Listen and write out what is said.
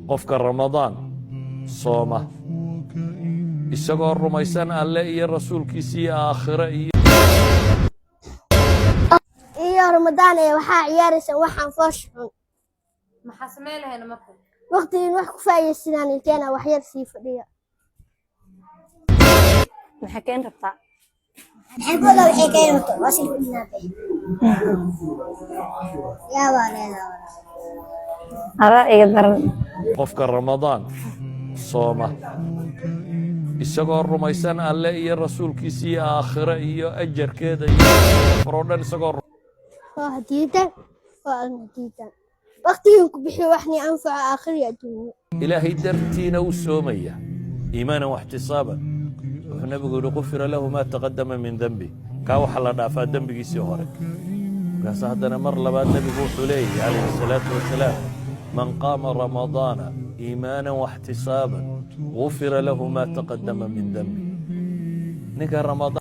قفك رمضان صومه isagoo rumaysan alle iyo rasuulkiisii aakhire iyo Ramadaan ee waxa ciyaaraysan waxaan fooshxun maxaa sameeyay marka waqtigiin wax ku faa'iideysan ilkeena wax yar sii fadhiya maxaa keen rabtaa xalkooda waxay keen rabtaa wasil fadhinaabe yaa walaalo ara iga daran qofka Ramadaan sooma isagoo rumaysan alle iyo rasuulkiisii aakhire iyo ajarkeeda iyo foroodhan isagoo hadiidan hadiidan waqtigiin ku bixi waxni anfaca aakhir iyo adduunyo ilaahay dartiina u soomaya iimaanan waxtisaaban wuxuu nabigu yidhi qufira lahu maa taqadama min dembi kaa waxa la dhaafaa dembigiisii hore markaas haddana mar labaad nabigu wuxuu leeyahy calayhi الsalaatu wasalaam man qaama ramadaana إيمانا واحتسابا غفر له ما تقدم من ذنبه نك رمضان